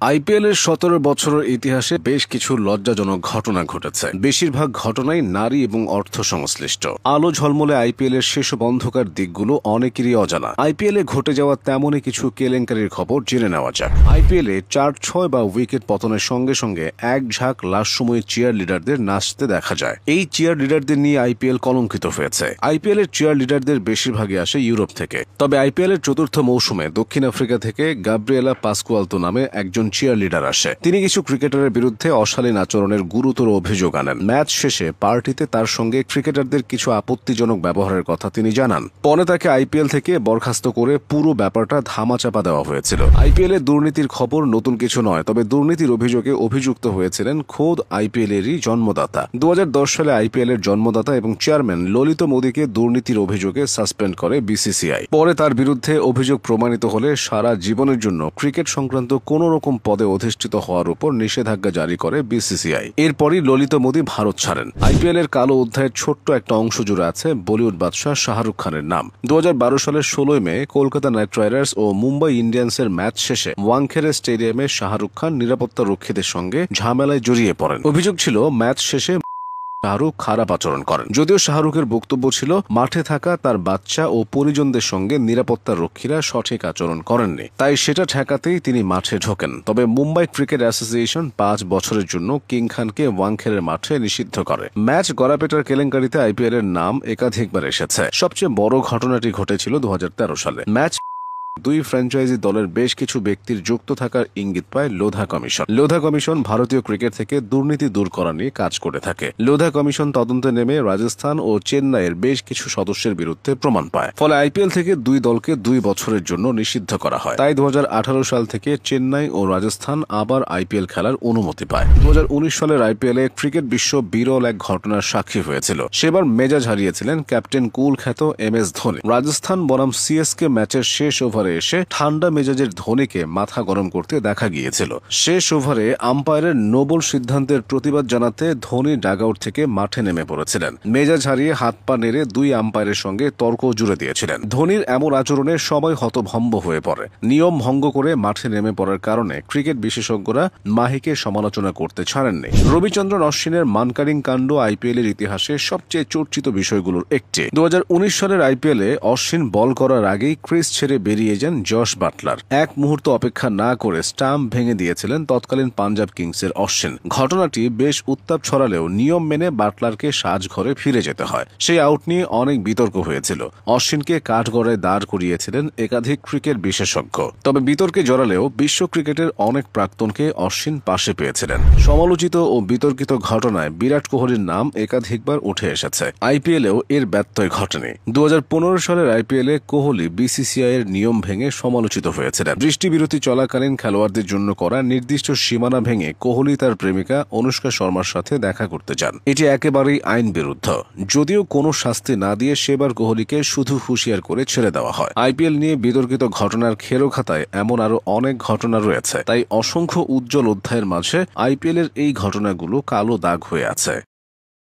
IPL এর 17 বছরের ইতিহাসে বেশ কিছু লজ্জাজনক ঘটনা ঘটেছে। বেশিরভাগ ঘটনাই নারী এবং অর্থ সংশ্লিষ্ট। আলো ঝলমলে আইপিএল এর শেষ অন্ধকার দিকগুলো অনেকেরই অজানা। আইপিএল এ ঘটে যাওয়া তেমনই কিছু কেলেঙ্কারির খবর জেনে নেওয়া যাক। আইপিএল এ 4-6 বা উইকেট পতনের সঙ্গে সঙ্গে এক ঝাঁক লাস্ট সময়ে চিয়ার লিডারদের নাচতে দেখা যায়। এই চিয়ার লিডারদের নিয়ে আইপিএল কলঙ্কিত হয়েছে। আইপিএল এর চিয়ার লিডারদের বেশিরভাগই আসে ইউরোপ থেকে। তবে আইপিএল এর চতুর্থ মৌসুমে দক্ষিণ আফ্রিকা থেকে গাব্রিয়েলা পাসকুয়ালতো নামে একজন চিয়ার লিডার আসে। তিনি কিছু ক্রিকেটারের বিরুদ্ধে অশালীন আচরণের গুরুতর অভিযোগ আনেন। ম্যাচ শেষে পার্টিতে তার সঙ্গে ক্রিকেটারদের কিছু আপত্তিজনক ব্যবহারের কথা তিনি জানান। পরে তাকে আইপিএল থেকে বরখাস্ত করে পুরো ব্যাপারটা ধামাচাপা দেওয়া হয়েছিল। আইপিএল এর দুর্নীতির খবর নতুন কিছু নয়, তবে দুর্নীতির অভিযোগে অভিযুক্ত হয়েছিলেন খোদ আইপিএল এরই জন্মদাতা। 2010 সালে আইপিএল এর জন্মদাতা এবং চেয়ারম্যান ললিত মোদীকে দুর্নীতির অভিযোগে সাসপেন্ড করে বিসিসিআই। পরে তার বিরুদ্ধে অভিযোগ প্রমাণিত হলে সারা জীবনের জন্য ক্রিকেট সংক্রান্ত কোন রকম পদে অধিষ্ঠিত হওয়ার উপর নিষেধাজ্ঞা জারি করে বিসিসিআই। এরপরই ললিত মোদী ভারত ছাড়েন। আইপিএল এর কালো অধ্যায়ের ছোট্ট একটা অংশ জুড়ে আছে বলিউড বাদশাহ শাহরুখ খানের নাম। 2012 সালের 16 মে কলকাতা নাইট রাইডার্স ও মুম্বাই ইন্ডিয়ান্সের ম্যাচ শেষে ওয়াংখেড়ে স্টেডিয়ামে শাহরুখ খান নিরাপত্তা রক্ষীদের সঙ্গে ঝামেলায় জড়িয়ে পড়েন। অভিযোগ ছিল ম্যাচ শেষে শাহরুখ খারাপ আচরণ করেন। যদিও শাহরুখের বক্তব্য ছিল মাঠে থাকা তার বাচ্চা ও পরিজনদের সঙ্গে নিরাপত্তা রক্ষীরা সঠিক আচরণ করেননি, তাই সেটা ঠেকাতেই তিনি মাঠে ঢোকেন। তবে মুম্বাই ক্রিকেট অ্যাসোসিয়েশন 5 বছরের জন্য কিং খানকে ওয়াংখেড়ের মাঠে নিষিদ্ধ করে। ম্যাচ গড়াপেটার কেলেঙ্কারিতে আইপিএল এর নাম একাধিকবার এসেছে। সবচেয়ে বড় ঘটনাটি ঘটেছিল 2013 সালে। ম্যাচ দুই ফ্র্যাঞ্চাইজি দলের বেশ কিছু ব্যক্তির যুক্ত থাকার ইঙ্গিত পায় লোধা কমিশন। লোধা কমিশন ভারতীয় ক্রিকেট থেকে দুর্নীতি দূর করা নিয়ে কাজ করে থাকে। লোধা কমিশন তদন্তে নেমে রাজস্থান ও চেন্নাইয়ের বেশ কিছু সদস্যের বিরুদ্ধে প্রমাণ পায়। ফলে আইপিএল থেকে দুই দলকে 2 বছরের জন্য নিষিদ্ধ করা হয়। তাই 2018 সাল থেকে চেন্নাই ও রাজস্থান আবার আইপিএল খেলার অনুমতি পায়। 2019 সালের আইপিএল এ ক্রিকেট বিশ্ব বিরল এক ঘটনার সাক্ষী হয়েছিল। সেবার মেজাজ হারিয়েছিলেন ক্যাপ্টেন কুল খ্যাত MS ধোনি। রাজস্থান বনাম সিএসকে ম্যাচের শেষ ওভারে এসে ঠান্ডা মেজাজের ধোনিকে মাথা গরম করতে দেখা গিয়েছিল। শেষ ওভারে আম্পায়ারের নোবল সিদ্ধান্তের প্রতিবাদ জানাতে ধোনি ডাগআউট থেকে মাঠে নেমে পড়েছিলেন। মেজাজ হারিয়ে হাত পা নেড়ে 2 আম্পায়ারের সঙ্গে তর্ক জুড়ে দিয়েছিলেন। ধোনির এমন আচরণে সবাই হতভম্ব হয়ে পড়ে। নিয়ম ভঙ্গ করে মাঠে নেমে পড়ার কারণে ক্রিকেট বিশেষজ্ঞরা মাহিকে সমালোচনা করতে ছাড়েননি। রবিচন্দ্রন অশ্বিনের মানকারিং কাণ্ড আইপিএল এর ইতিহাসে সবচেয়ে চর্চিত বিষয়গুলোর একটি। 2019 সালের আইপিএল এ অশ্বিন বল করার আগেই ক্রিজ ছেড়ে বেরিয়ে যান জশ বাটলার। এক মুহূর্ত অপেক্ষা না করে স্টাম্প ভেঙে দিয়েছিলেন তৎকালীন পাঞ্জাব কিংসের অশ্বিন। ঘটনাটি বেশ উত্তাপ ছড়ালেও নিয়ম মেনে বাটলারকে সাজঘরে ফিরে যেতে হয়। সেই আউট নিয়ে অনেক বিতর্ক হয়েছিল। অশ্বিনকে কাঠগড়ায় দাঁড় করিয়েছিলেন একাধিক ক্রিকেট বিশেষজ্ঞ। তবে বিতর্কে জড়ালেও বিশ্ব ক্রিকেটের অনেক প্রাক্তনকে অশ্বিন পাশে পেয়েছিলেন। সমালোচিত ও বিতর্কিত ঘটনায় বিরাট কোহলির নাম একাধিকবার উঠে এসেছে। আইপিএলেও এর ব্যত্যয় ঘটেনি। 2015 সালের আইপিএলে কোহলি বিসিসিআই এর নিয়ম ভেঙে সমালোচিত হয়েছিলেন। বৃষ্টিবিরতি চলাকালীন খেলোয়াড়দের জন্য করা নির্দিষ্ট সীমানা ভেঙে কোহলি তার প্রেমিকা অনুষ্কা শর্মার সাথে দেখা করতে যান। এটি একেবারেই আইন বিরুদ্ধ। যদিও কোনো শাস্তি না দিয়ে সেবার কোহলিকে শুধু হুঁশিয়ার করে ছেড়ে দেওয়া হয়। আইপিএল নিয়ে বিতর্কিত ঘটনার খেরো খাতায় এমন আরো অনেক ঘটনা রয়েছে। তাই অসংখ্য উজ্জ্বল অধ্যায়ের মাঝে আইপিএল এর এই ঘটনাগুলো কালো দাগ হয়ে আছে।